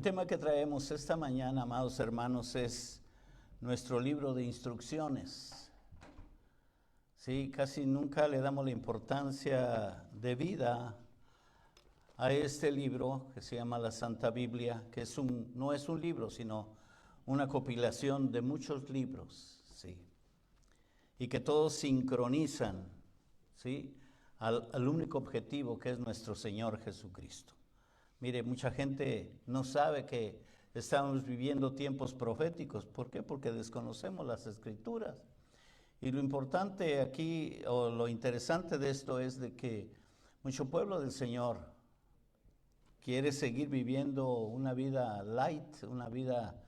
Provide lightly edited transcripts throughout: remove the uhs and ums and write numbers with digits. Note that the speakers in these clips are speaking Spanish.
tema que traemos esta mañana, amados hermanos, es nuestro libro de instrucciones. Sí, casi nunca le damos la importancia debida a este libro que se llama la Santa Biblia, que no es un libro, sino una compilación de muchos libros, sí, y que todos sincronizan, sí, al único objetivo que es nuestro Señor Jesucristo. Mire, mucha gente no sabe que estamos viviendo tiempos proféticos. ¿Por qué? Porque desconocemos las Escrituras. Y lo importante aquí, o lo interesante de esto es de que mucho pueblo del Señor quiere seguir viviendo una vida light, una vida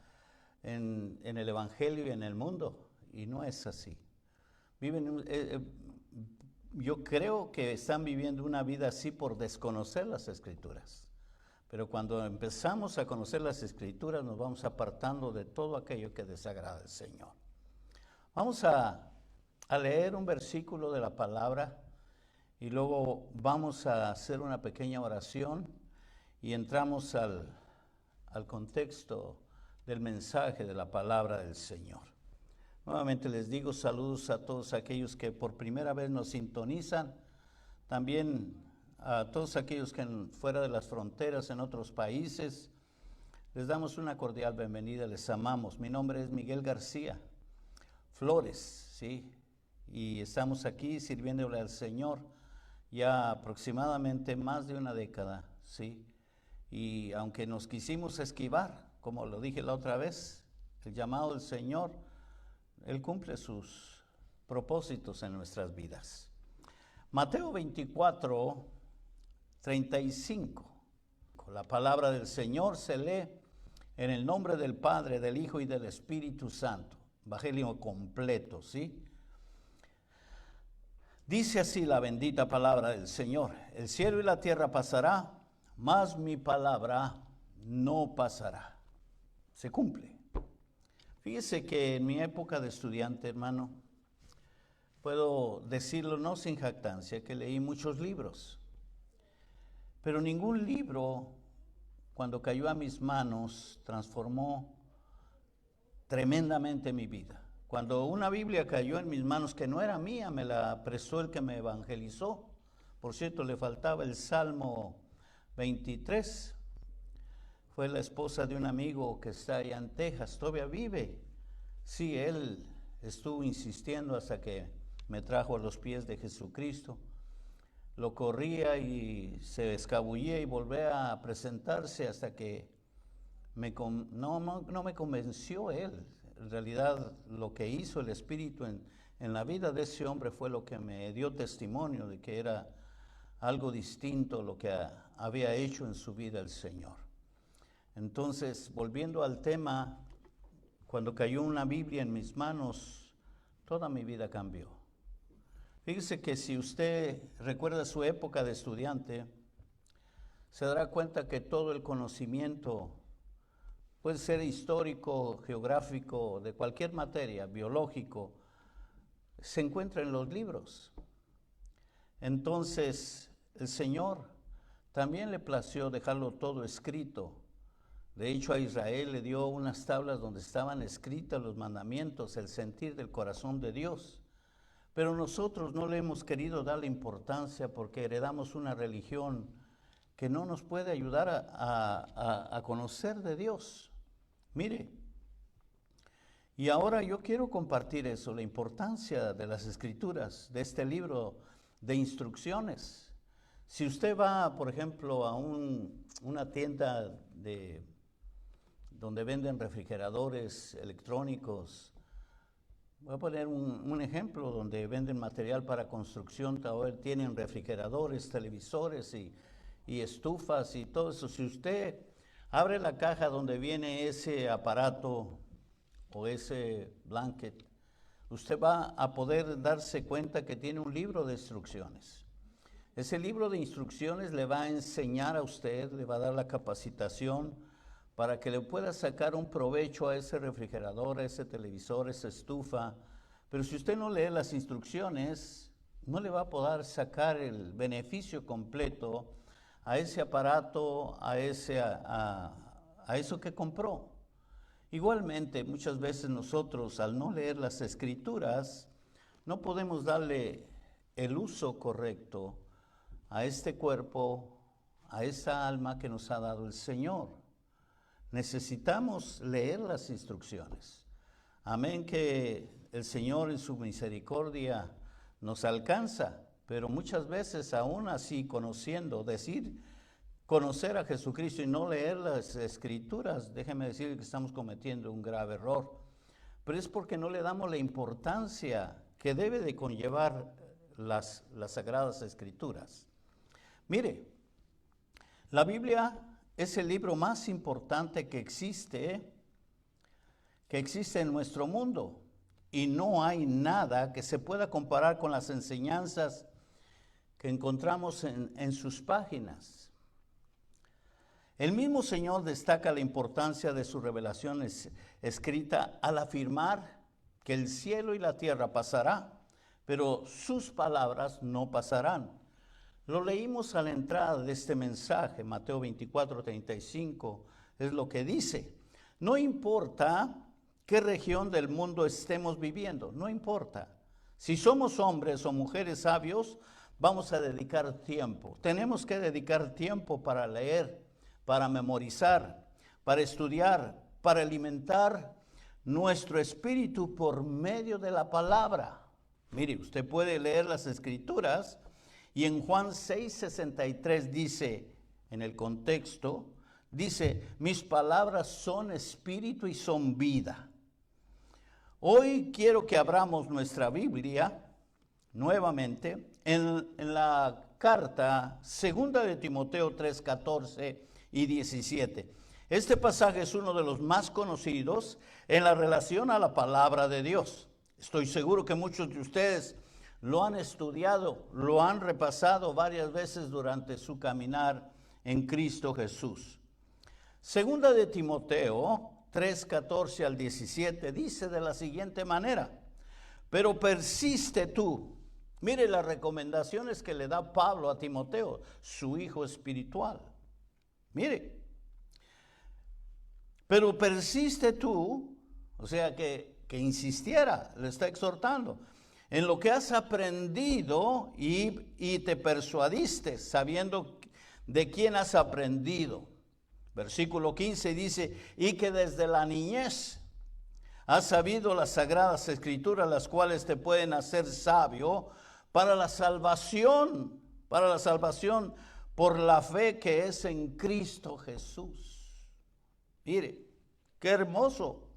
en el Evangelio y en el mundo, y no es así. Yo creo que están viviendo una vida así por desconocer las Escrituras. Pero cuando empezamos a conocer las Escrituras, nos vamos apartando de todo aquello que desagrada al Señor. Vamos a leer un versículo de la palabra y luego vamos a hacer una pequeña oración y entramos al contexto del mensaje de la palabra del Señor. Nuevamente les digo saludos a todos aquellos que por primera vez nos sintonizan, también a todos aquellos que fuera de las fronteras, en otros países, les damos una cordial bienvenida, les amamos. Mi nombre es Miguel García Flores, ¿sí? Y estamos aquí sirviéndole al Señor ya aproximadamente más de una década, ¿sí? Y aunque nos quisimos esquivar, como lo dije la otra vez, el llamado del Señor, Él cumple sus propósitos en nuestras vidas. Mateo 24, 35. La palabra del Señor se lee en el nombre del Padre, del Hijo y del Espíritu Santo. Evangelio completo, ¿sí? Dice así la bendita palabra del Señor: el cielo y la tierra pasará, mas mi palabra no pasará. Se cumple. Fíjese que en mi época de estudiante, hermano, puedo decirlo no sin jactancia, que leí muchos libros. Pero ningún libro, cuando cayó a mis manos, transformó tremendamente mi vida. Cuando una Biblia cayó en mis manos, que no era mía, me la prestó el que me evangelizó. Por cierto, le faltaba el Salmo 23. Fue la esposa de un amigo que está allá en Texas, todavía vive. Sí, él estuvo insistiendo hasta que me trajo a los pies de Jesucristo. Lo corría y se escabullía y volvía a presentarse hasta que no me convenció él. En realidad, lo que hizo el Espíritu en la vida de ese hombre fue lo que me dio testimonio de que era algo distinto lo que había hecho en su vida el Señor. Entonces, volviendo al tema, cuando cayó una Biblia en mis manos, toda mi vida cambió. Fíjese que si usted recuerda su época de estudiante, se dará cuenta que todo el conocimiento, puede ser histórico, geográfico, de cualquier materia, biológico, se encuentra en los libros. Entonces, el Señor también le plació dejarlo todo escrito. De hecho, a Israel le dio unas tablas donde estaban escritos los mandamientos, el sentir del corazón de Dios. Pero nosotros no le hemos querido dar la importancia porque heredamos una religión que no nos puede ayudar a conocer de Dios. Mire, y ahora yo quiero compartir eso, la importancia de las Escrituras, de este libro de instrucciones. Si usted va, por ejemplo, a una tienda donde venden refrigeradores electrónicos, voy a poner un ejemplo donde venden material para construcción, tienen refrigeradores, televisores y estufas y todo eso. Si usted abre la caja donde viene ese aparato o ese blanket, usted va a poder darse cuenta que tiene un libro de instrucciones. Ese libro de instrucciones le va a enseñar a usted, le va a dar la capacitación para que le pueda sacar un provecho a ese refrigerador, a ese televisor, a esa estufa. Pero si usted no lee las instrucciones, no le va a poder sacar el beneficio completo a ese aparato, a a eso que compró. Igualmente, muchas veces nosotros, al no leer las Escrituras, no podemos darle el uso correcto a este cuerpo, a esa alma que nos ha dado el Señor. Necesitamos leer las instrucciones. Amén, que el Señor en su misericordia nos alcanza, pero muchas veces aún así conocer a Jesucristo y no leer las Escrituras, déjeme decir que estamos cometiendo un grave error. Pero es porque no le damos la importancia que debe de conllevar las Sagradas Escrituras. Mire, la Biblia es el libro más importante que existe en nuestro mundo. Y no hay nada que se pueda comparar con las enseñanzas que encontramos en sus páginas. El mismo Señor destaca la importancia de su revelación escrita al afirmar que el cielo y la tierra pasará, pero sus palabras no pasarán. Lo leímos a la entrada de este mensaje, Mateo 24:35, es lo que dice. No importa qué región del mundo estemos viviendo, no importa. Si somos hombres o mujeres sabios, vamos a dedicar tiempo. Tenemos que dedicar tiempo para leer, para memorizar, para estudiar, para alimentar nuestro espíritu por medio de la palabra. Mire, usted puede leer las Escrituras y en Juan 6:63 dice, en el contexto, dice, mis palabras son espíritu y son vida. Hoy quiero que abramos nuestra Biblia nuevamente en la carta 2 de Timoteo 3:14 y 17. Este pasaje es uno de los más conocidos en la relación a la palabra de Dios. Estoy seguro que muchos de ustedes lo han estudiado, lo han repasado varias veces durante su caminar en Cristo Jesús. 2 de Timoteo 3:14 al 17 dice de la siguiente manera, pero persiste tú. Mire las recomendaciones que le da Pablo a Timoteo, su hijo espiritual. Mire, pero persiste tú, o sea que insistiera, le está exhortando, en lo que has aprendido y te persuadiste, sabiendo de quién has aprendido. Versículo 15 dice, y que desde la niñez has sabido las sagradas escrituras, las cuales te pueden hacer sabio para la salvación por la fe que es en Cristo Jesús. Mire, qué hermoso.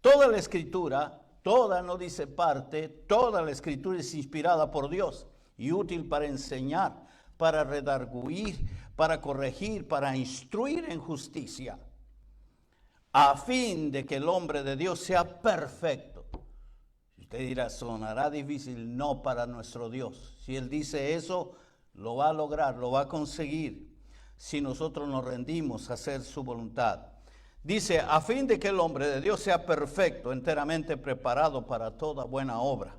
Toda la escritura, toda no dice parte, toda la escritura es inspirada por Dios y útil para enseñar, para redarguir, para corregir, para instruir en justicia, a fin de que el hombre de Dios sea perfecto. Usted dirá, sonará difícil, no para nuestro Dios. Si Él dice eso, lo va a lograr, lo va a conseguir, si nosotros nos rendimos a hacer su voluntad. Dice, a fin de que el hombre de Dios sea perfecto, enteramente preparado para toda buena obra.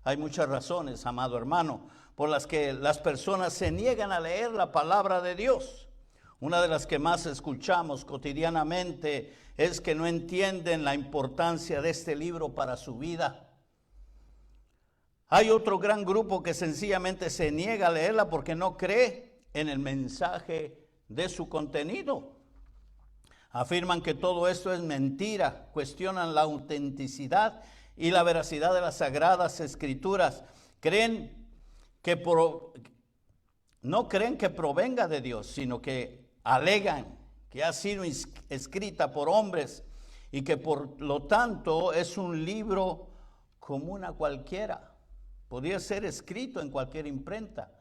Hay muchas razones, amado hermano, por las que las personas se niegan a leer la palabra de Dios. Una de las que más escuchamos cotidianamente es que no entienden la importancia de este libro para su vida. Hay otro gran grupo que sencillamente se niega a leerla porque no cree en el mensaje de su contenido. Afirman que todo esto es mentira, cuestionan la autenticidad y la veracidad de las Sagradas Escrituras. No creen que provenga de Dios, sino que alegan que ha sido escrita por hombres y que por lo tanto es un libro común a cualquiera. Podría ser escrito en cualquier imprenta,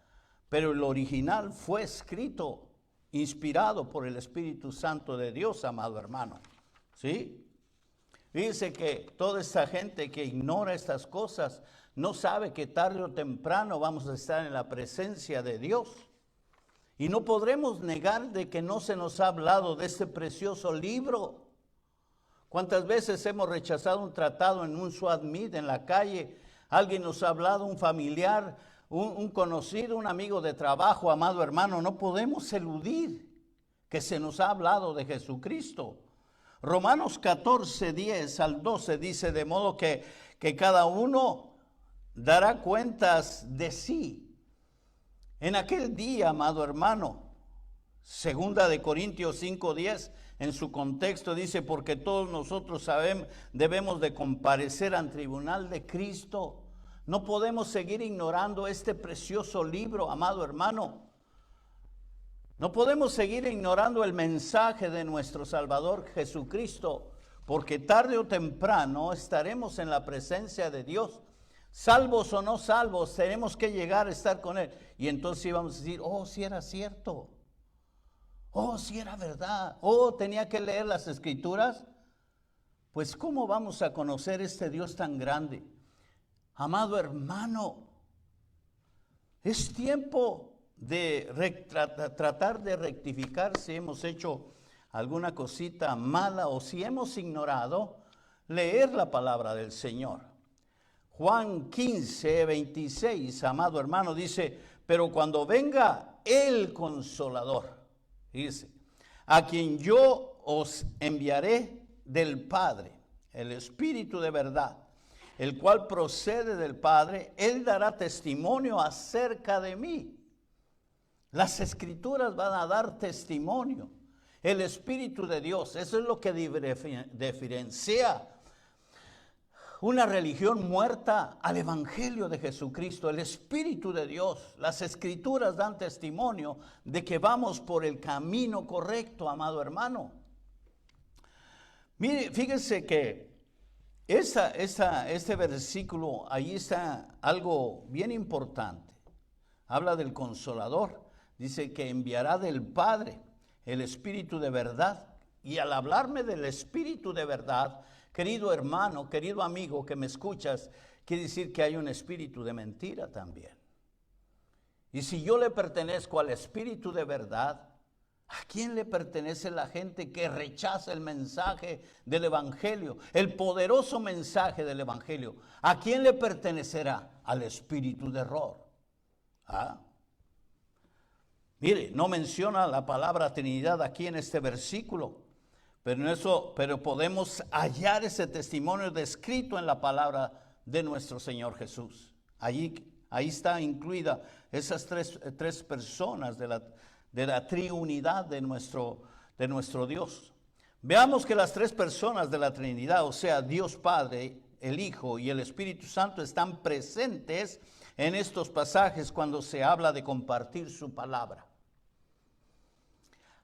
pero el original fue escrito, inspirado por el Espíritu Santo de Dios, amado hermano. ¿Sí? Dice que toda esta gente que ignora estas cosas no sabe que tarde o temprano vamos a estar en la presencia de Dios. Y no podremos negar de que no se nos ha hablado de este precioso libro. ¿Cuántas veces hemos rechazado un tratado en un swap meet en la calle? Alguien nos ha hablado, un familiar, un conocido, un amigo de trabajo, amado hermano. No podemos eludir que se nos ha hablado de Jesucristo. Romanos 14, 10 al 12 dice, de modo que cada uno dará cuentas de sí. En aquel día, amado hermano, segunda de Corintios 5, 10, en su contexto dice, porque todos nosotros debemos de comparecer al tribunal de Cristo. No podemos seguir ignorando este precioso libro, amado hermano. No podemos seguir ignorando el mensaje de nuestro Salvador Jesucristo, porque tarde o temprano estaremos en la presencia de Dios. Salvos o no salvos, tenemos que llegar a estar con Él. Y entonces íbamos a decir, oh, si era cierto. Oh, si era verdad. Oh, tenía que leer las Escrituras. Pues, ¿cómo vamos a conocer este Dios tan grande? Amado hermano, es tiempo de tratar de rectificar si hemos hecho alguna cosita mala o si hemos ignorado leer la palabra del Señor. Juan 15, 26, amado hermano, dice, pero cuando venga el Consolador, dice, a quien yo os enviaré del Padre, el Espíritu de verdad, el cual procede del Padre, Él dará testimonio acerca de mí. Las Escrituras van a dar testimonio. El Espíritu de Dios, eso es lo que diferencia una religión muerta al Evangelio de Jesucristo. El Espíritu de Dios, las Escrituras dan testimonio de que vamos por el camino correcto, amado hermano. Mire, fíjense que este versículo, ahí está algo bien importante. Habla del Consolador. Dice que enviará del Padre el Espíritu de verdad. Y al hablarme del Espíritu de verdad, querido hermano, querido amigo que me escuchas, quiere decir que hay un espíritu de mentira también. Y si yo le pertenezco al Espíritu de verdad, ¿a quién le pertenece la gente que rechaza el mensaje del Evangelio? El poderoso mensaje del Evangelio. ¿A quién le pertenecerá? Al espíritu de error. ¿Ah? Mire, no menciona la palabra Trinidad aquí en este versículo, pero podemos hallar ese testimonio descrito en la palabra de nuestro Señor Jesús. Ahí está incluida esas tres personas de la triunidad de nuestro Dios. Veamos que las tres personas de la Trinidad, o sea, Dios Padre, el Hijo y el Espíritu Santo, están presentes en estos pasajes cuando se habla de compartir su palabra.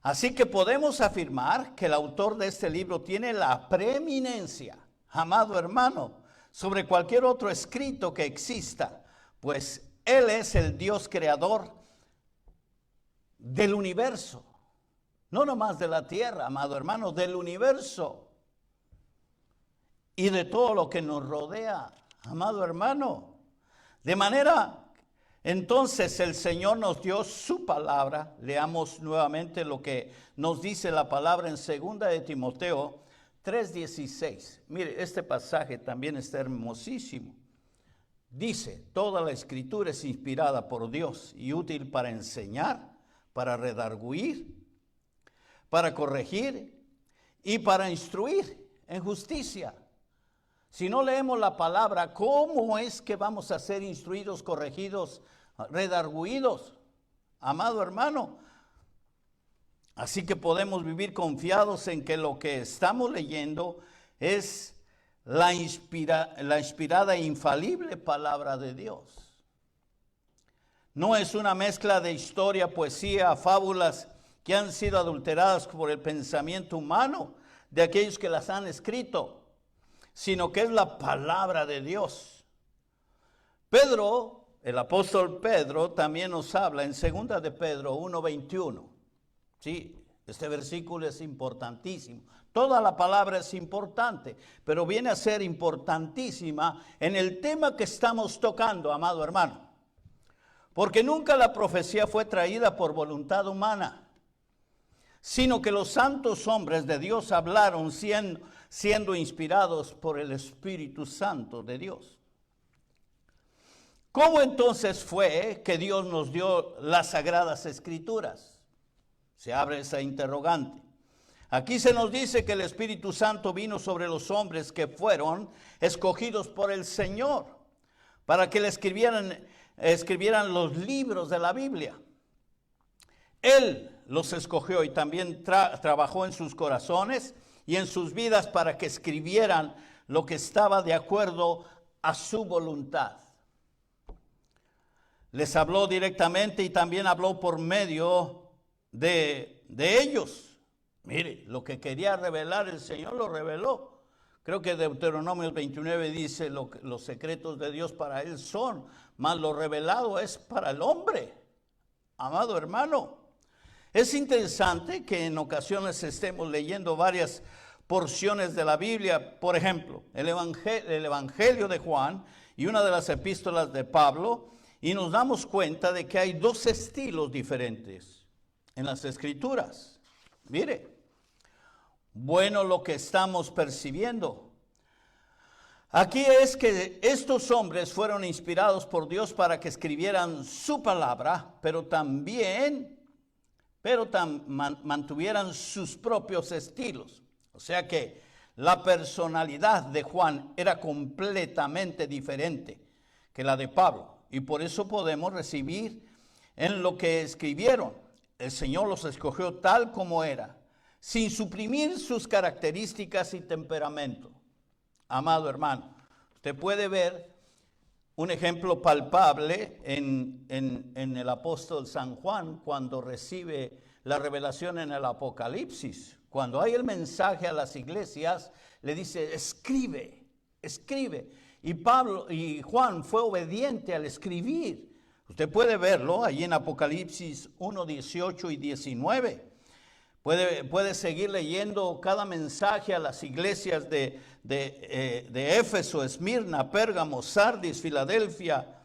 Así que podemos afirmar que el autor de este libro tiene la preeminencia, amado hermano, sobre cualquier otro escrito que exista, pues Él es el Dios creador del universo, no nomás de la tierra, amado hermano, del universo y de todo lo que nos rodea, amado hermano. De manera, entonces el Señor nos dio su palabra. Leamos nuevamente lo que nos dice la palabra en 2 de Timoteo 3:16. Mire, este pasaje también está hermosísimo. Dice, toda la Escritura es inspirada por Dios y útil para enseñar, para redarguir, para corregir y para instruir en justicia. Si no leemos la palabra, ¿cómo es que vamos a ser instruidos, corregidos, redarguidos, amado hermano? Así que podemos vivir confiados en que lo que estamos leyendo es la inspirada e infalible palabra de Dios. No es una mezcla de historia, poesía, fábulas que han sido adulteradas por el pensamiento humano de aquellos que las han escrito, sino que es la palabra de Dios. Pedro, el apóstol Pedro, también nos habla en 2 de Pedro 1:21. Sí, este versículo es importantísimo. Toda la palabra es importante, pero viene a ser importantísima en el tema que estamos tocando, amado hermano. Porque nunca la profecía fue traída por voluntad humana, sino que los santos hombres de Dios hablaron siendo inspirados por el Espíritu Santo de Dios. ¿Cómo entonces fue que Dios nos dio las Sagradas Escrituras? Se abre esa interrogante. Aquí se nos dice que el Espíritu Santo vino sobre los hombres que fueron escogidos por el Señor para que le escribieran los libros de la Biblia. Él los escogió y también trabajó en sus corazones y en sus vidas para que escribieran lo que estaba de acuerdo a su voluntad. Les habló directamente y también habló por medio de ellos. Mire, lo que quería revelar el Señor lo reveló. Creo que Deuteronomio 29 dice los secretos de Dios para él son, mas lo revelado es para el hombre. Amado hermano, es interesante que en ocasiones estemos leyendo varias porciones de la Biblia, por ejemplo, el Evangelio de Juan y una de las epístolas de Pablo, y nos damos cuenta de que hay dos estilos diferentes en las Escrituras. Mire, bueno lo que estamos percibiendo. Aquí es que estos hombres fueron inspirados por Dios para que escribieran su palabra, pero también mantuvieran sus propios estilos. O sea que la personalidad de Juan era completamente diferente que la de Pablo. Y por eso podemos recibir en lo que escribieron. El Señor los escogió tal como era, sin suprimir sus características y temperamento. Amado hermano, usted puede ver un ejemplo palpable en el apóstol San Juan cuando recibe la revelación en el Apocalipsis. Cuando hay el mensaje a las iglesias, le dice, escribe, escribe. Y Juan fue obediente al escribir. Usted puede verlo allí en Apocalipsis 1, 18 y 19. Puede seguir leyendo cada mensaje a las iglesias de Éfeso, Esmirna, Pérgamo, Sardis, Filadelfia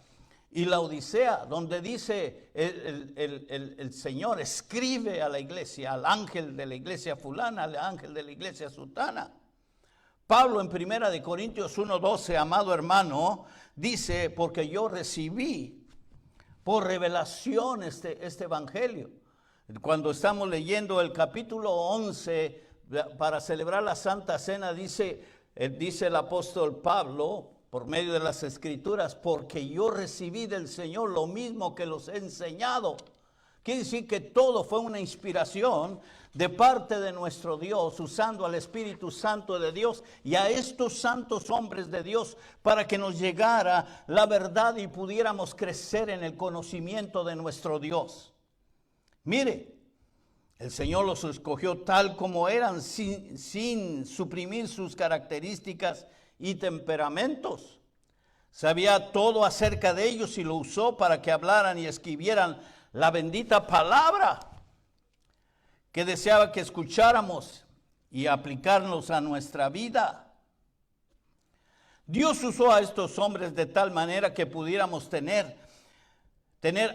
y la Odisea, donde dice el Señor, escribe a la iglesia, al ángel de la iglesia fulana, al ángel de la iglesia sutana. Pablo en 1 Corintios 1:12, amado hermano, dice, porque yo recibí por revelación este evangelio. Cuando estamos leyendo el capítulo 11 para celebrar la Santa Cena, dice el apóstol Pablo, por medio de las Escrituras, porque yo recibí del Señor lo mismo que los he enseñado. Quiere decir que todo fue una inspiración de parte de nuestro Dios, usando al Espíritu Santo de Dios y a estos santos hombres de Dios para que nos llegara la verdad y pudiéramos crecer en el conocimiento de nuestro Dios. Mire, el Señor los escogió tal como eran, sin suprimir sus características y temperamentos. Sabía todo acerca de ellos y lo usó para que hablaran y escribieran la bendita palabra que deseaba que escucháramos y aplicarnos a nuestra vida. Dios usó a estos hombres de tal manera que pudiéramos tener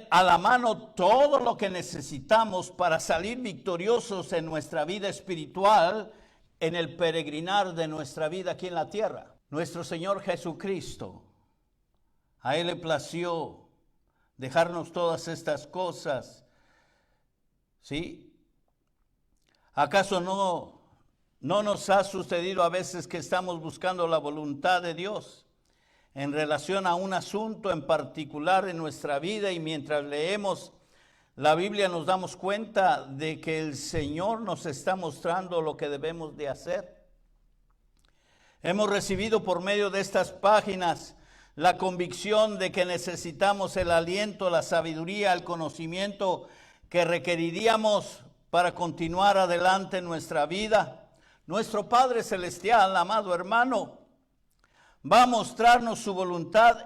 a la mano todo lo que necesitamos para salir victoriosos en nuestra vida espiritual, en el peregrinar de nuestra vida aquí en la tierra. Nuestro Señor Jesucristo, a Él le plació dejarnos todas estas cosas, ¿sí? ¿Acaso no nos ha sucedido a veces que estamos buscando la voluntad de Dios en relación a un asunto en particular en nuestra vida, y mientras leemos la Biblia nos damos cuenta de que el Señor nos está mostrando lo que debemos de hacer? Hemos recibido por medio de estas páginas la convicción de que necesitamos el aliento, la sabiduría, el conocimiento que requeriríamos para continuar adelante en nuestra vida. Nuestro Padre Celestial, amado hermano, va a mostrarnos su voluntad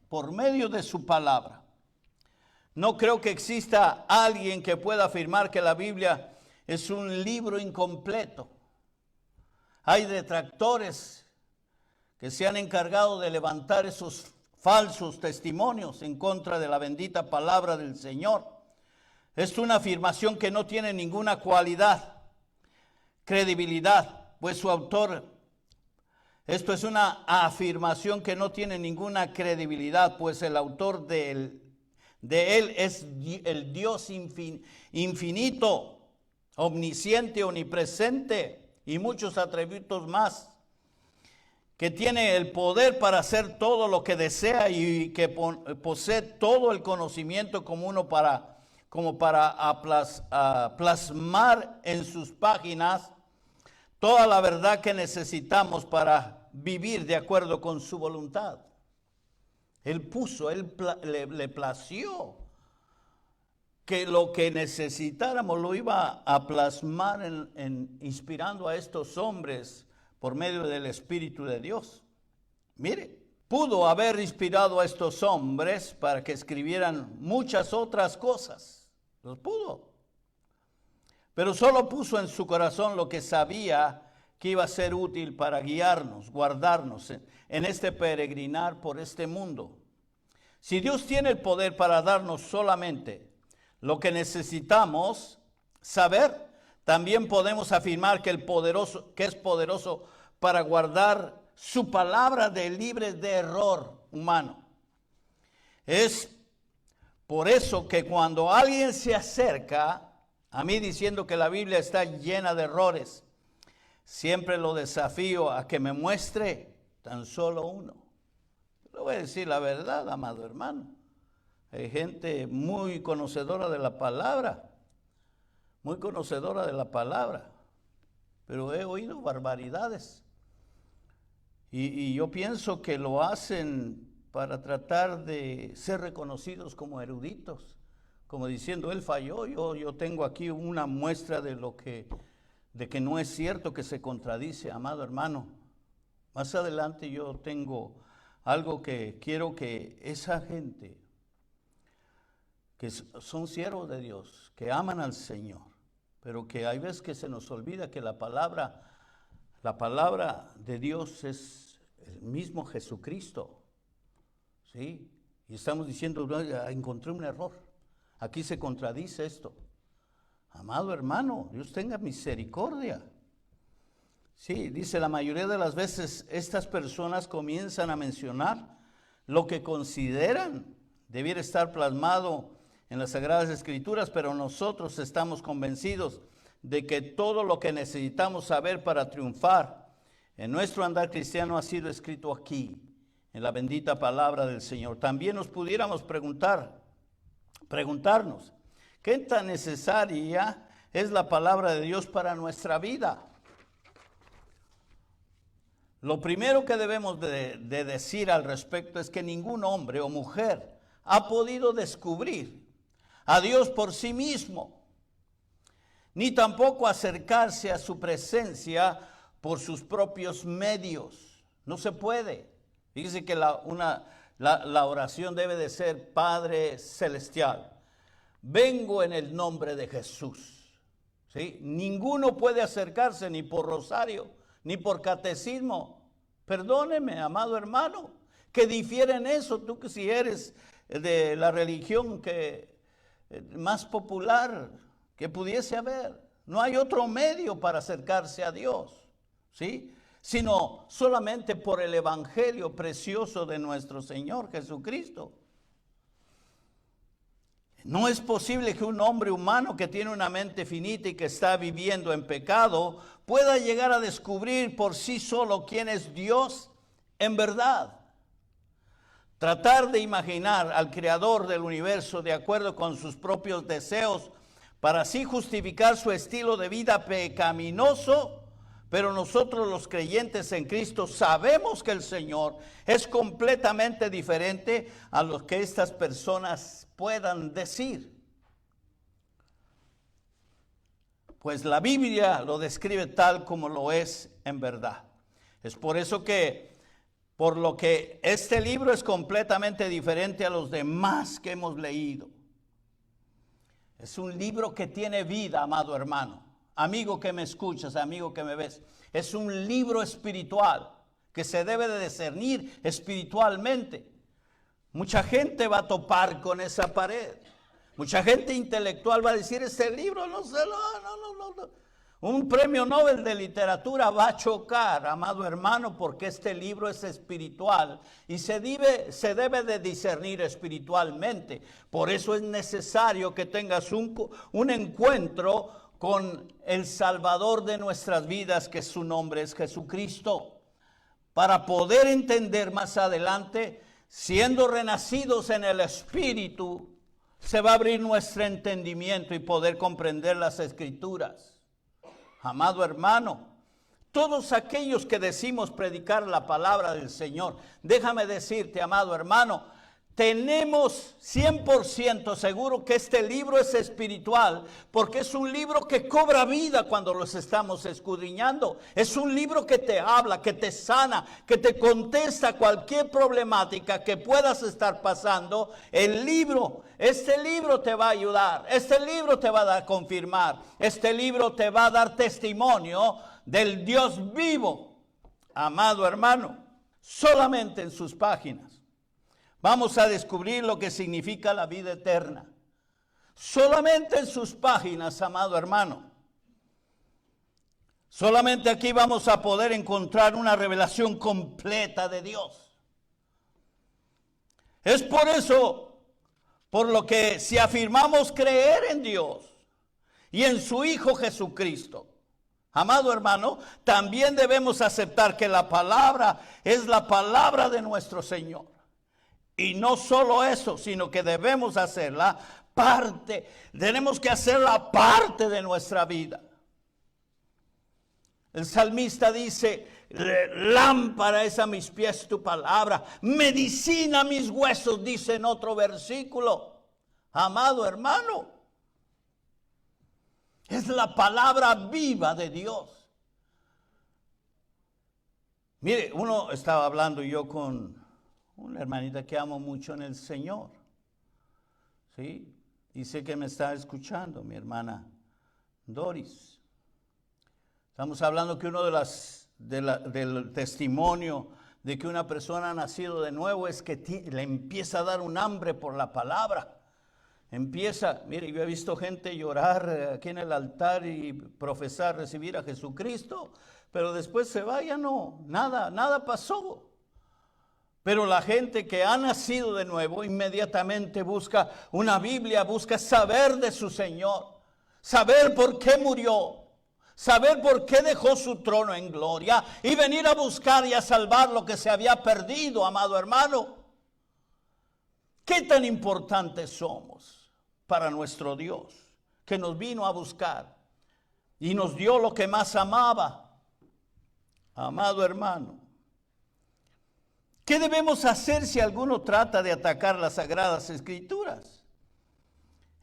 por medio de su palabra. No creo que exista alguien que pueda afirmar que la Biblia es un libro incompleto. Hay detractores que se han encargado de levantar esos falsos testimonios en contra de la bendita palabra del Señor. Es una afirmación que no tiene ninguna cualidad, credibilidad, pues su autor, esto es una afirmación que no tiene ninguna credibilidad, pues el autor de él es el Dios infinito, omnisciente, omnipresente y muchos atributos más, que tiene el poder para hacer todo lo que desea y que posee todo el conocimiento como para plasmar en sus páginas toda la verdad que necesitamos para vivir de acuerdo con su voluntad. Él le plació que lo que necesitáramos lo iba a plasmar inspirando a estos hombres por medio del Espíritu de Dios. Mire, pudo haber inspirado a estos hombres para que escribieran muchas otras cosas. Los pudo. Pero solo puso en su corazón lo que sabía que iba a ser útil para guiarnos, guardarnos en este peregrinar por este mundo. Si Dios tiene el poder para darnos solamente lo que necesitamos saber, también podemos afirmar que es poderoso para guardar su palabra libre de error humano. Es por eso que cuando alguien se acerca a mí diciendo que la Biblia está llena de errores, siempre lo desafío a que me muestre tan solo uno. Le voy a decir la verdad, amado hermano. Hay gente muy conocedora de la palabra, pero he oído barbaridades. Y yo pienso que lo hacen para tratar de ser reconocidos como eruditos, como diciendo, él falló, yo tengo aquí una muestra de que no es cierto, que se contradice, amado hermano. Más adelante yo tengo algo que quiero que esa gente, que son siervos de Dios, que aman al Señor, pero que hay veces que se nos olvida que la palabra de Dios es el mismo Jesucristo, ¿sí? Y estamos diciendo, encontré un error, aquí se contradice esto. Amado hermano, Dios tenga misericordia. Sí, dice, la mayoría de las veces estas personas comienzan a mencionar lo que consideran debiera estar plasmado en las Sagradas Escrituras, pero nosotros estamos convencidos de que todo lo que necesitamos saber para triunfar en nuestro andar cristiano ha sido escrito aquí, en la bendita palabra del Señor. También nos pudiéramos preguntarnos, ¿qué tan necesaria es la palabra de Dios para nuestra vida? Lo primero que debemos de decir al respecto es que ningún hombre o mujer ha podido descubrir a Dios por sí mismo, ni tampoco acercarse a su presencia por sus propios medios. No se puede. Fíjese que la oración debe de ser: Padre Celestial, vengo en el nombre de Jesús. ¿Sí? Ninguno puede acercarse ni por rosario, ni por catecismo. Perdóneme, amado hermano, que difiere en eso. Tú que si eres de la religión más popular que pudiese haber, no hay otro medio para acercarse a Dios, ¿sí? Sino solamente por el evangelio precioso de nuestro Señor Jesucristo. No es posible que un hombre humano que tiene una mente finita y que está viviendo en pecado pueda llegar a descubrir por sí solo quién es Dios en verdad. Tratar de imaginar al creador del universo de acuerdo con sus propios deseos para así justificar su estilo de vida pecaminoso, pero nosotros los creyentes en Cristo sabemos que el Señor es completamente diferente a lo que estas personas puedan decir. Pues la Biblia lo describe tal como lo es en verdad. Es por eso que, por lo que este libro es completamente diferente a los demás que hemos leído. Es un libro que tiene vida, amado hermano. Amigo que me escuchas, amigo que me ves. Es un libro espiritual que se debe de discernir espiritualmente. Mucha gente va a topar con esa pared. Mucha gente intelectual va a decir, este libro no. Un premio Nobel de literatura va a chocar, amado hermano, porque este libro es espiritual y se debe de discernir espiritualmente. Por eso es necesario que tengas un encuentro con el Salvador de nuestras vidas, que su nombre es Jesucristo, para poder entender más adelante, siendo renacidos en el Espíritu, se va a abrir nuestro entendimiento y poder comprender las Escrituras. Amado hermano, todos aquellos que decimos predicar la palabra del Señor, déjame decirte, amado hermano, tenemos 100% seguro que este libro es espiritual, porque es un libro que cobra vida cuando los estamos escudriñando. Es un libro que te habla, que te sana, que te contesta cualquier problemática que puedas estar pasando. Este libro te va a ayudar, este libro te va a dar confirmar, este libro te va a dar testimonio del Dios vivo. Amado hermano, solamente en sus páginas vamos a descubrir lo que significa la vida eterna. Solamente en sus páginas, amado hermano. Solamente aquí vamos a poder encontrar una revelación completa de Dios. Es por eso, por lo que si afirmamos creer en Dios y en su Hijo Jesucristo, amado hermano, también debemos aceptar que la palabra es la palabra de nuestro Señor. Y no solo eso, sino que debemos hacerla parte, tenemos que hacerla parte de nuestra vida. El salmista dice, lámpara es a mis pies tu palabra, medicina a mis huesos, dice en otro versículo. Amado hermano, es la palabra viva de Dios. Mire, uno estaba hablando yo con una hermanita que amo mucho en el Señor, ¿sí? Y sé que me está escuchando, mi hermana Doris. Estamos hablando que uno del testimonio de que una persona ha nacido de nuevo es que le empieza a dar un hambre por la palabra. Mire, yo he visto gente llorar aquí en el altar y profesar recibir a Jesucristo, pero después se va, ya no, nada pasó. Pero la gente que ha nacido de nuevo inmediatamente busca una Biblia, busca saber de su Señor, saber por qué murió, saber por qué dejó su trono en gloria y venir a buscar y a salvar lo que se había perdido, amado hermano. ¿Qué tan importantes somos para nuestro Dios, que nos vino a buscar y nos dio lo que más amaba? Amado hermano, ¿qué debemos hacer si alguno trata de atacar las Sagradas Escrituras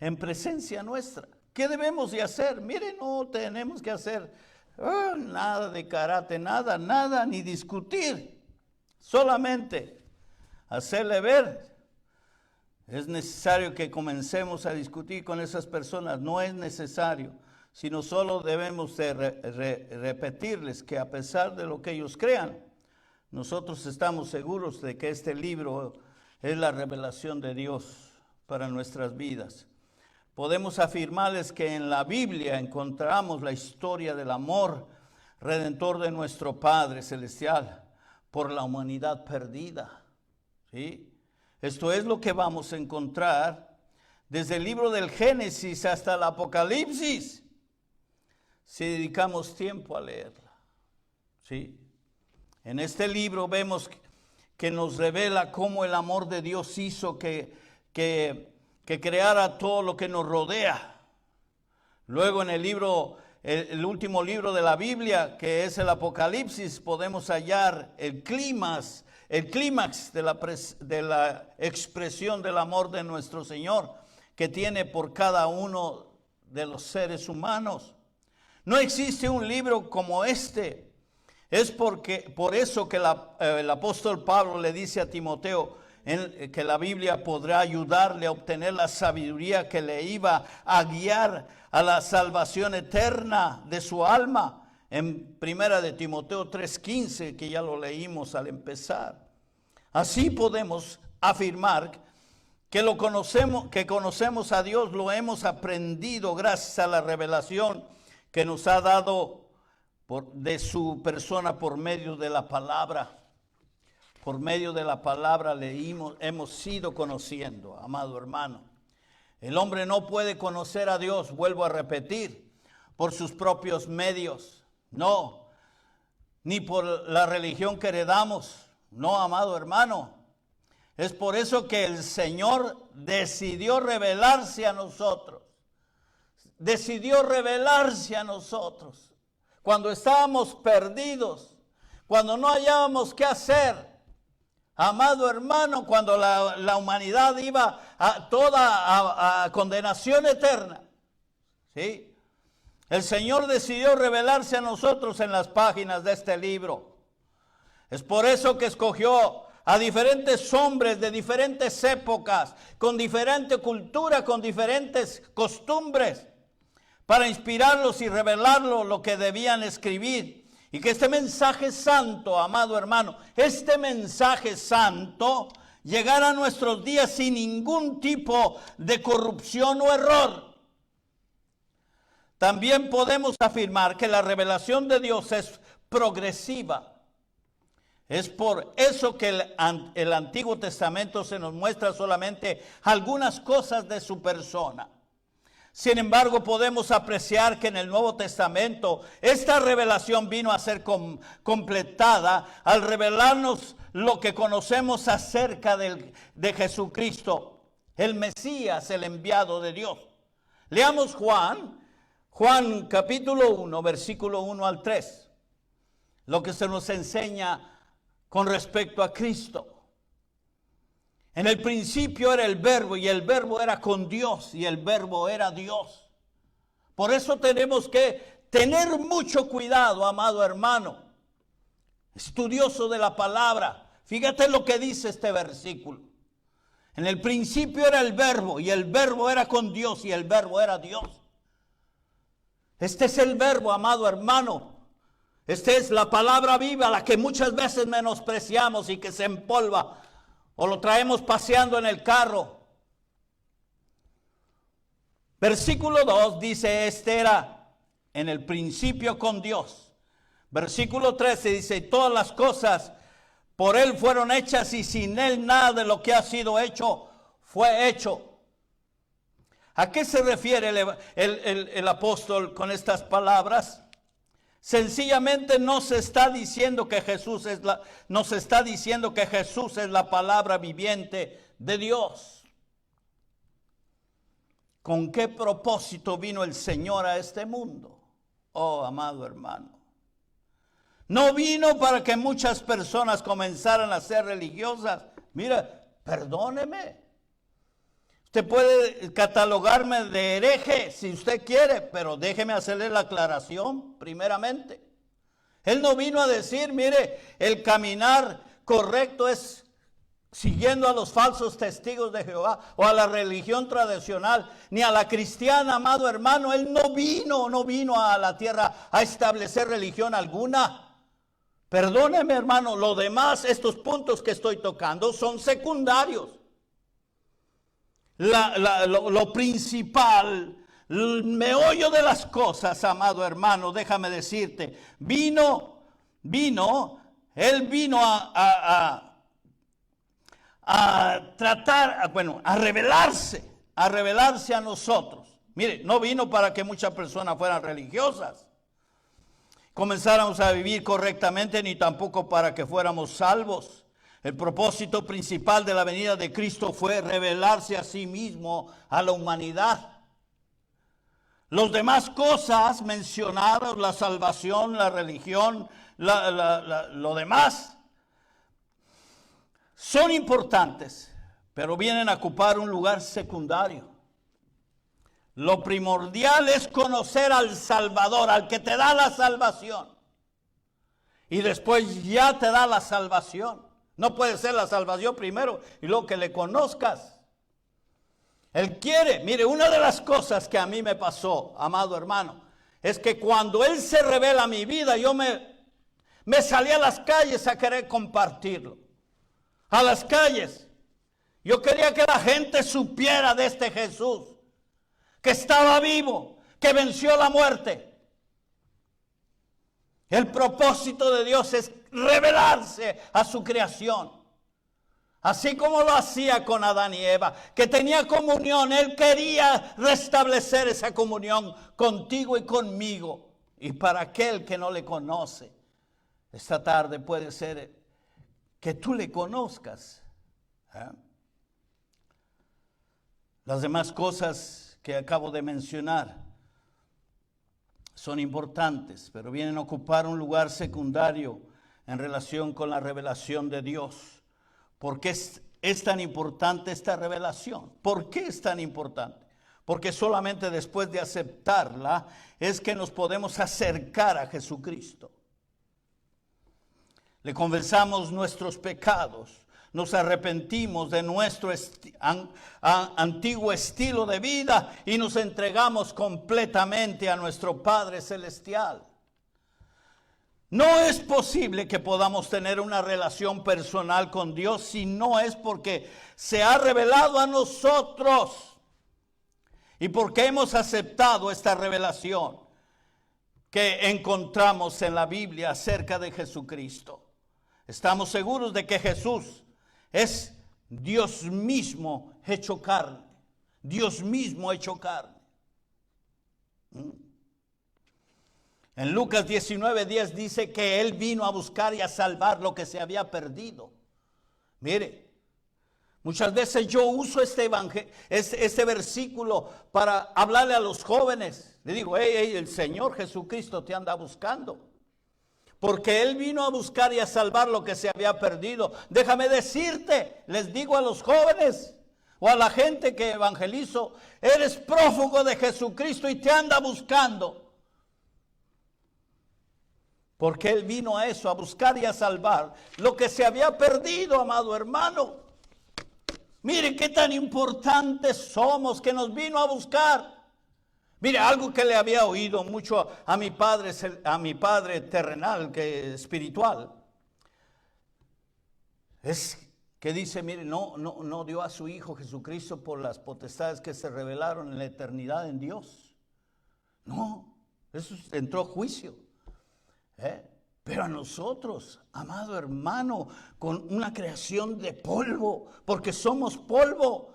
en presencia nuestra? ¿Qué debemos de hacer? Mire, no tenemos que hacer nada de karate, nada, ni discutir. Solamente hacerle ver. Es necesario que comencemos a discutir con esas personas. No es necesario, sino solo debemos de repetirles que a pesar de lo que ellos crean, nosotros estamos seguros de que este libro es la revelación de Dios para nuestras vidas. Podemos afirmarles que en la Biblia encontramos la historia del amor redentor de nuestro Padre Celestial por la humanidad perdida. ¿Sí? Esto es lo que vamos a encontrar desde el libro del Génesis hasta el Apocalipsis, si dedicamos tiempo a leerla. ¿Sí? En este libro vemos que nos revela cómo el amor de Dios hizo que creara todo lo que nos rodea. Luego en el último libro de la Biblia, que es el Apocalipsis, podemos hallar el clímax de la expresión del amor de nuestro Señor, que tiene por cada uno de los seres humanos. No existe un libro como este. Es por eso que el apóstol Pablo le dice a Timoteo que la Biblia podrá ayudarle a obtener la sabiduría que le iba a guiar a la salvación eterna de su alma. En 1 de Timoteo 3:15, que ya lo leímos al empezar. Así podemos afirmar que conocemos a Dios, lo hemos aprendido gracias a la revelación que nos ha dado de su persona por medio de la palabra. Por medio de la palabra hemos ido conociendo, amado hermano. El hombre no puede conocer a Dios, vuelvo a repetir, por sus propios medios, no, ni por la religión que heredamos, no, amado hermano. Es por eso que el Señor decidió revelarse a nosotros. Decidió revelarse a nosotros. Cuando estábamos perdidos, cuando no hallábamos qué hacer. Amado hermano, cuando la humanidad iba a condenación eterna. ¿Sí? El Señor decidió revelarse a nosotros en las páginas de este libro. Es por eso que escogió a diferentes hombres de diferentes épocas, con diferente cultura, con diferentes costumbres, para inspirarlos y revelarlos lo que debían escribir. Y que este mensaje santo, amado hermano, este mensaje santo llegara a nuestros días sin ningún tipo de corrupción o error. También podemos afirmar que la revelación de Dios es progresiva. Es por eso que el Antiguo Testamento se nos muestra solamente algunas cosas de su persona. Sin embargo, podemos apreciar que en el Nuevo Testamento esta revelación vino a ser completada al revelarnos lo que conocemos acerca de Jesucristo, el Mesías, el enviado de Dios. Leamos Juan capítulo 1, versículo 1 al 3, lo que se nos enseña con respecto a Cristo. En el principio era el verbo y el verbo era con Dios y el verbo era Dios. Por eso tenemos que tener mucho cuidado, amado hermano, estudioso de la palabra. Fíjate lo que dice este versículo. En el principio era el verbo y el verbo era con Dios y el verbo era Dios. Este es el verbo, amado hermano. Esta es la palabra viva, la que muchas veces menospreciamos y que se empolva o lo traemos paseando en el carro. Versículo 2 dice, este era en el principio con Dios. Versículo 13 dice, todas las cosas por Él fueron hechas y sin Él nada de lo que ha sido hecho fue hecho. ¿A qué se refiere el apóstol con estas palabras? Sencillamente nos está diciendo que Jesús es la palabra viviente de Dios. ¿Con qué propósito vino el Señor a este mundo? Oh, amado hermano. No vino para que muchas personas comenzaran a ser religiosas. Mira, perdóneme. Usted puede catalogarme de hereje si usted quiere, pero déjeme hacerle la aclaración primeramente. Él no vino a decir, mire, el caminar correcto es siguiendo a los falsos testigos de Jehová o a la religión tradicional, ni a la cristiana, amado hermano. Él no vino a la tierra a establecer religión alguna. Perdóneme, hermano, lo demás, estos puntos que estoy tocando son secundarios. Lo principal, el meollo de las cosas, amado hermano, déjame decirte, Él vino a tratar, a revelarse a nosotros. Mire, no vino para que muchas personas fueran religiosas, comenzáramos a vivir correctamente, ni tampoco para que fuéramos salvos. El propósito principal de la venida de Cristo fue revelarse a sí mismo a la humanidad. Las demás cosas mencionadas, la salvación, la religión, lo demás, son importantes, pero vienen a ocupar un lugar secundario. Lo primordial es conocer al Salvador, al que te da la salvación. Y después ya te da la salvación. No puede ser la salvación primero y luego que le conozcas. Él quiere, mire, una de las cosas que a mí me pasó, amado hermano, es que cuando Él se revela a mi vida, yo me salí a las calles a querer compartirlo. A las calles. Yo quería que la gente supiera de este Jesús, que estaba vivo, que venció la muerte. El propósito de Dios es revelarse a su creación. Así como lo hacía con Adán y Eva, que tenía comunión. Él quería restablecer esa comunión contigo y conmigo. Y para aquel que no le conoce, esta tarde puede ser que tú le conozcas. Las demás cosas que acabo de mencionar son importantes, pero vienen a ocupar un lugar secundario en relación con la revelación de Dios. ¿Por qué es tan importante esta revelación? ¿Por qué es tan importante? Porque solamente después de aceptarla es que nos podemos acercar a Jesucristo. Le confesamos nuestros pecados, nos arrepentimos de nuestro antiguo estilo de vida y nos entregamos completamente a nuestro Padre Celestial. No es posible que podamos tener una relación personal con Dios si no es porque se ha revelado a nosotros y porque hemos aceptado esta revelación que encontramos en la Biblia acerca de Jesucristo. Estamos seguros de que Jesús es Dios mismo hecho carne. Dios mismo hecho carne. En Lucas 19:10 dice que Él vino a buscar y a salvar lo que se había perdido. Mire, muchas veces yo uso este versículo para hablarle a los jóvenes. Le digo, el Señor Jesucristo te anda buscando. Porque Él vino a buscar y a salvar lo que se había perdido. Déjame decirte, les digo a los jóvenes o a la gente que evangelizo, eres prófugo de Jesucristo y te anda buscando. Porque Él vino a eso, a buscar y a salvar lo que se había perdido, amado hermano. Mire qué tan importantes somos, que nos vino a buscar. Mire, algo que le había oído mucho a mi padre terrenal, que espiritual, es que dice, mire, no dio a su Hijo Jesucristo por las potestades que se revelaron en la eternidad en Dios. No, eso entró juicio. Pero a nosotros, amado hermano, con una creación de polvo, porque somos polvo,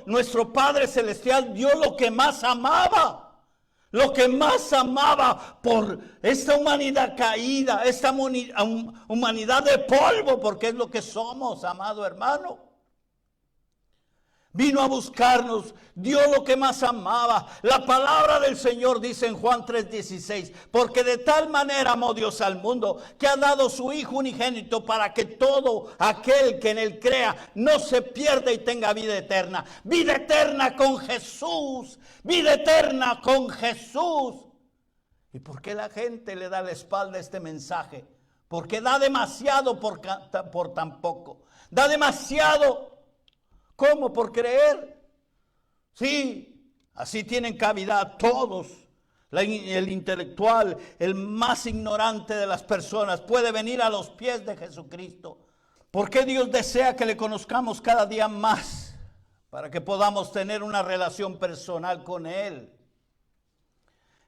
nuestro Padre Celestial dio lo que más amaba. Lo que más amaba por esta humanidad caída, esta humanidad de polvo, porque es lo que somos, amado hermano. Vino a buscarnos, dio lo que más amaba. La palabra del Señor dice en Juan 3:16, porque de tal manera amó Dios al mundo, que ha dado su Hijo unigénito para que todo aquel que en Él crea no se pierda y tenga vida eterna. Vida eterna con Jesús, vida eterna con Jesús. ¿Y por qué la gente le da la espalda a este mensaje? Porque da demasiado por tan poco. Da demasiado. ¿Cómo? ¿Por creer? Sí, así tienen cavidad todos. El intelectual, el más ignorante de las personas, puede venir a los pies de Jesucristo. ¿Por qué Dios desea que le conozcamos cada día más? Para que podamos tener una relación personal con Él.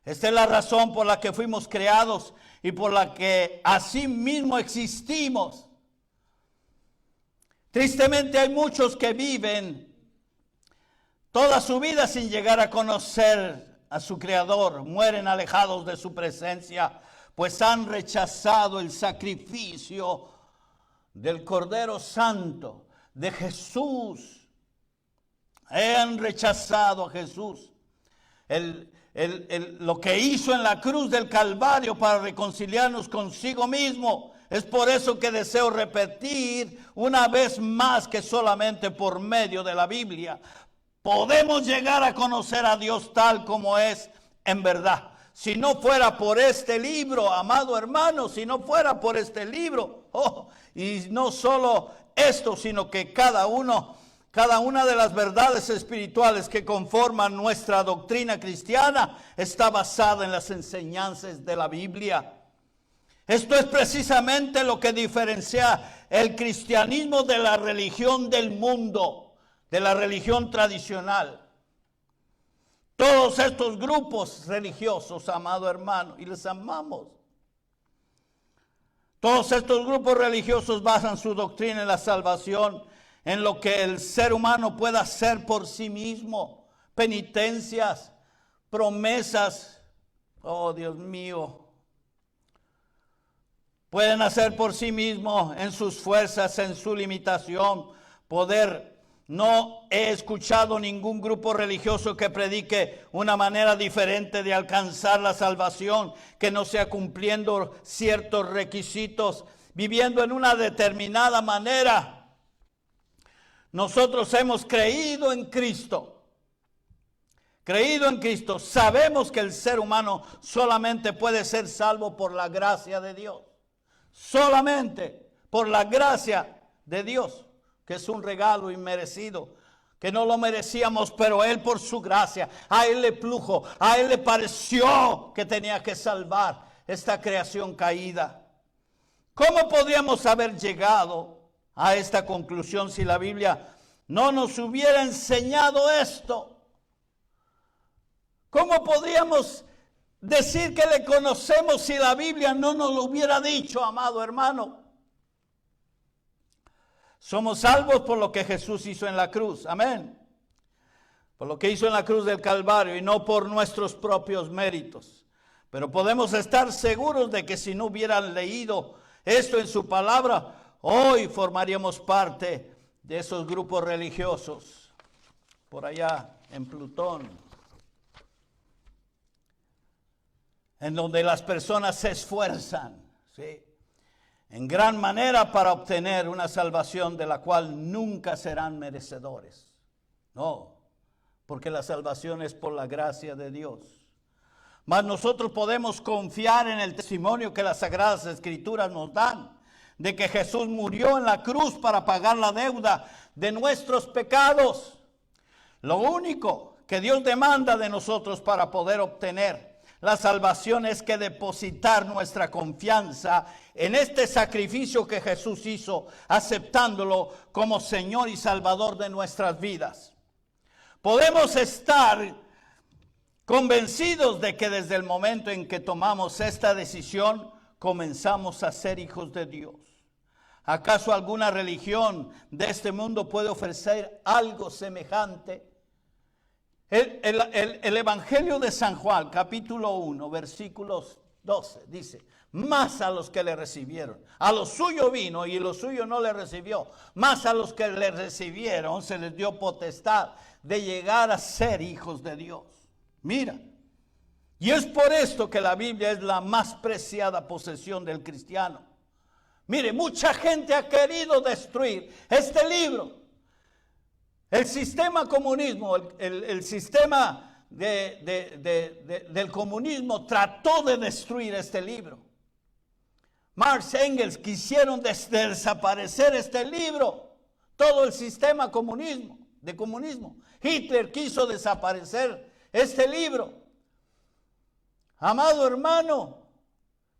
Esta es la razón por la que fuimos creados y por la que así mismo existimos. Tristemente hay muchos que viven toda su vida sin llegar a conocer a su Creador. Mueren alejados de su presencia, pues han rechazado el sacrificio del Cordero Santo, de Jesús. Han rechazado a Jesús. Lo que hizo en la cruz del Calvario para reconciliarnos consigo mismo. Es por eso que deseo repetir una vez más que solamente por medio de la Biblia podemos llegar a conocer a Dios tal como es en verdad. Si no fuera por este libro, amado hermano, si no fuera por este libro, y no solo esto, sino que cada una de las verdades espirituales que conforman nuestra doctrina cristiana está basada en las enseñanzas de la Biblia. Esto es precisamente lo que diferencia el cristianismo de la religión del mundo, de la religión tradicional. Todos estos grupos religiosos, amado hermano, y les amamos. Todos estos grupos religiosos basan su doctrina en la salvación, en lo que el ser humano pueda hacer por sí mismo, penitencias, promesas. Oh, Dios mío. Pueden hacer por sí mismo, en sus fuerzas, en su limitación, poder. No he escuchado ningún grupo religioso que predique una manera diferente de alcanzar la salvación, que no sea cumpliendo ciertos requisitos, viviendo en una determinada manera. Nosotros hemos creído en Cristo. Creído en Cristo. Sabemos que el ser humano solamente puede ser salvo por la gracia de Dios. Solamente por la gracia de Dios, que es un regalo inmerecido, que no lo merecíamos, pero Él por su gracia, a Él le plujo, a Él le pareció que tenía que salvar esta creación caída. ¿Cómo podríamos haber llegado a esta conclusión si la Biblia no nos hubiera enseñado esto? ¿Cómo podríamos decir que le conocemos si la Biblia no nos lo hubiera dicho, amado hermano? Somos salvos por lo que Jesús hizo en la cruz. Amén. Por lo que hizo en la cruz del Calvario y no por nuestros propios méritos. Pero podemos estar seguros de que si no hubieran leído esto en su palabra, hoy formaríamos parte de esos grupos religiosos por allá en Plutón, en donde las personas se esfuerzan, ¿sí?, en gran manera para obtener una salvación de la cual nunca serán merecedores. No, porque la salvación es por la gracia de Dios. Mas nosotros podemos confiar en el testimonio que las Sagradas Escrituras nos dan, de que Jesús murió en la cruz para pagar la deuda de nuestros pecados. Lo único que Dios demanda de nosotros para poder obtener la salvación es que depositar nuestra confianza en este sacrificio que Jesús hizo, aceptándolo como Señor y Salvador de nuestras vidas. Podemos estar convencidos de que desde el momento en que tomamos esta decisión, comenzamos a ser hijos de Dios. ¿Acaso alguna religión de este mundo puede ofrecer algo semejante? El Evangelio de San Juan, capítulo 1, versículos 12, dice: más a los que le recibieron, a los suyos vino y los suyos no le recibió, más a los que le recibieron se les dio potestad de llegar a ser hijos de Dios. Mira, y es por esto que la Biblia es la más preciada posesión del cristiano. Mire, mucha gente ha querido destruir este libro. El sistema comunismo, el sistema del comunismo trató de destruir este libro. Marx, Engels quisieron desaparecer este libro, todo el sistema de comunismo. Hitler quiso desaparecer este libro. Amado hermano,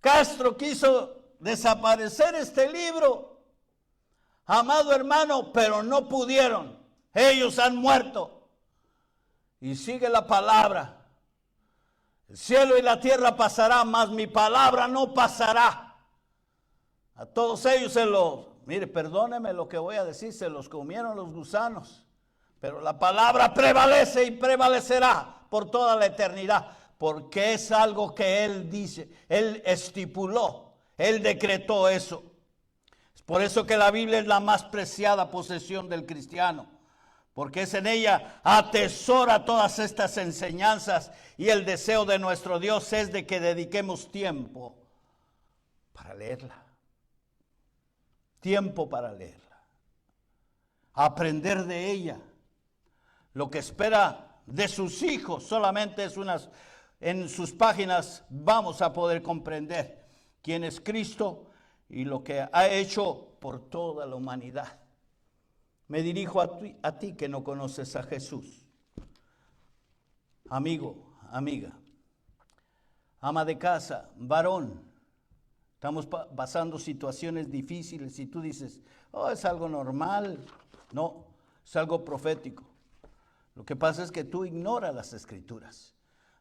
Castro quiso desaparecer este libro. Amado hermano, pero no pudieron. Ellos han muerto. Y sigue la palabra. El cielo y la tierra pasarán, mas mi palabra no pasará. A todos ellos mire, perdóneme lo que voy a decir, se los comieron los gusanos. Pero la palabra prevalece y prevalecerá por toda la eternidad. Porque es algo que Él dice, Él estipuló, Él decretó eso. Es por eso que la Biblia es la más preciada posesión del cristiano. Porque es en ella atesora todas estas enseñanzas y el deseo de nuestro Dios es de que dediquemos tiempo para leerla. Tiempo para leerla. Aprender de ella. Lo que espera de sus hijos solamente es en sus páginas vamos a poder comprender quién es Cristo y lo que ha hecho por toda la humanidad. Me dirijo a ti que no conoces a Jesús. Amigo, amiga, ama de casa, varón. Estamos pasando situaciones difíciles y tú dices, oh, es algo normal. No, es algo profético. Lo que pasa es que tú ignoras las Escrituras.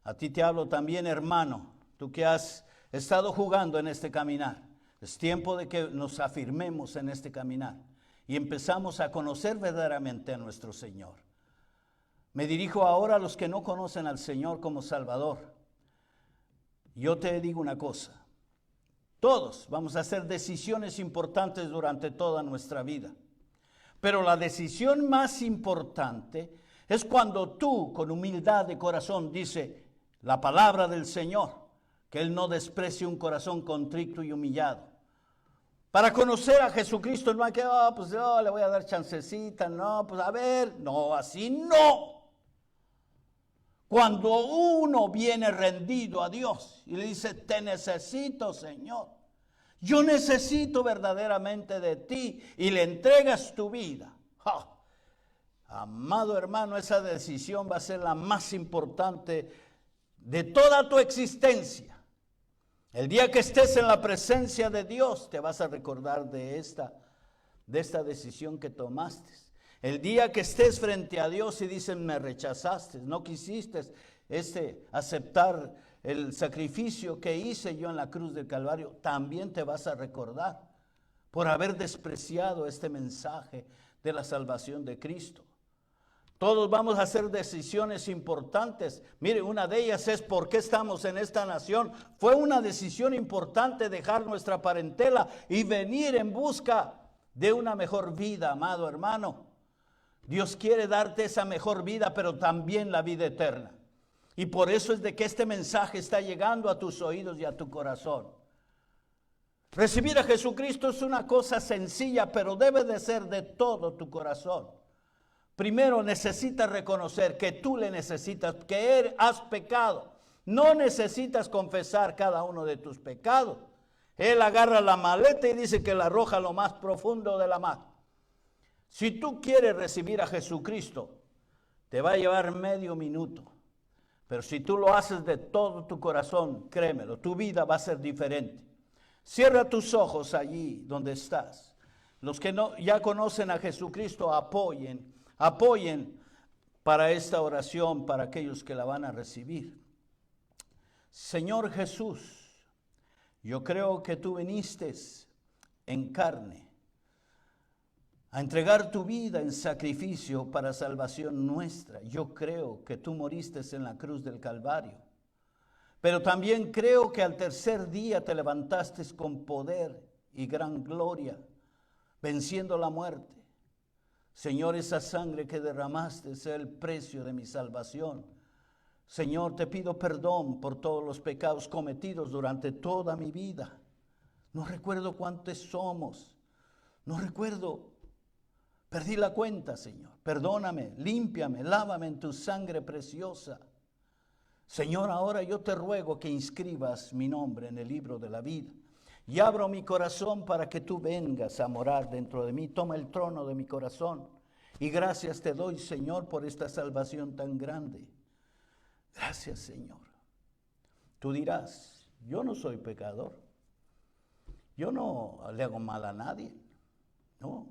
A ti te hablo también, hermano, tú que has estado jugando en este caminar. Es tiempo de que nos afirmemos en este caminar y empezamos a conocer verdaderamente a nuestro Señor. Me dirijo ahora a los que no conocen al Señor como Salvador. Yo te digo una cosa. Todos vamos a hacer decisiones importantes durante toda nuestra vida. Pero la decisión más importante es cuando tú, con humildad de corazón, dice la palabra del Señor, que Él no desprecia un corazón contrito y humillado. Para conocer a Jesucristo no hay que, le voy a dar chancecita, no, pues a ver, no, así no. Cuando uno viene rendido a Dios y le dice, te necesito, Señor. Yo necesito verdaderamente de ti y le entregas tu vida. ¡Ja! Amado hermano, esa decisión va a ser la más importante de toda tu existencia. El día que estés en la presencia de Dios, te vas a recordar de esta decisión que tomaste. El día que estés frente a Dios y dicen, me rechazaste, no quisiste aceptar el sacrificio que hice yo en la cruz del Calvario, también te vas a recordar por haber despreciado este mensaje de la salvación de Cristo. Todos vamos a hacer decisiones importantes. Mire, una de ellas es por qué estamos en esta nación. Fue una decisión importante dejar nuestra parentela y venir en busca de una mejor vida, amado hermano. Dios quiere darte esa mejor vida, pero también la vida eterna. Y por eso es de que este mensaje está llegando a tus oídos y a tu corazón. Recibir a Jesucristo es una cosa sencilla, pero debe de ser de todo tu corazón. Primero necesitas reconocer que tú le necesitas, que has pecado. No necesitas confesar cada uno de tus pecados. Él agarra la maleta y dice que la arroja a lo más profundo de la mar. Si tú quieres recibir a Jesucristo, te va a llevar medio minuto. Pero si tú lo haces de todo tu corazón, créemelo, tu vida va a ser diferente. Cierra tus ojos allí donde estás. Los que ya conocen a Jesucristo, apoyen para esta oración, para aquellos que la van a recibir. Señor Jesús, yo creo que tú viniste en carne a entregar tu vida en sacrificio para salvación nuestra. Yo creo que tú moriste en la cruz del Calvario. Pero también creo que al tercer día te levantaste con poder y gran gloria, venciendo la muerte. Señor, esa sangre que derramaste es el precio de mi salvación. Señor, te pido perdón por todos los pecados cometidos durante toda mi vida. No recuerdo cuántos somos. No recuerdo. Perdí la cuenta, Señor. Perdóname, límpiame, lávame en tu sangre preciosa. Señor, ahora yo te ruego que inscribas mi nombre en el libro de la vida. Y abro mi corazón para que tú vengas a morar dentro de mí. Toma el trono de mi corazón. Y gracias te doy, Señor, por esta salvación tan grande. Gracias, Señor. Tú dirás, yo no soy pecador. Yo no le hago mal a nadie. No.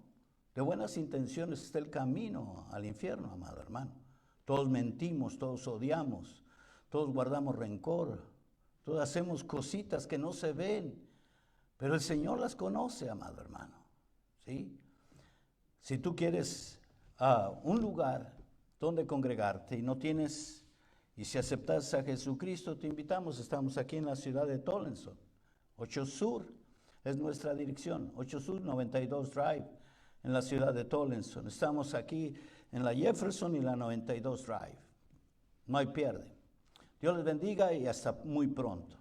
De buenas intenciones está el camino al infierno, amado hermano. Todos mentimos, todos odiamos, todos guardamos rencor, todos hacemos cositas que no se ven, pero el Señor las conoce, amado hermano. ¿Sí? Si tú quieres un lugar donde congregarte y no tienes, y si aceptas a Jesucristo, te invitamos. Estamos aquí en la ciudad de Tolleson. 8 Sur es nuestra dirección, 8 Sur 92 Drive. En la ciudad de Tolleson. Estamos aquí en la Jefferson y la 92 Drive. No hay pierde. Dios les bendiga y hasta muy pronto.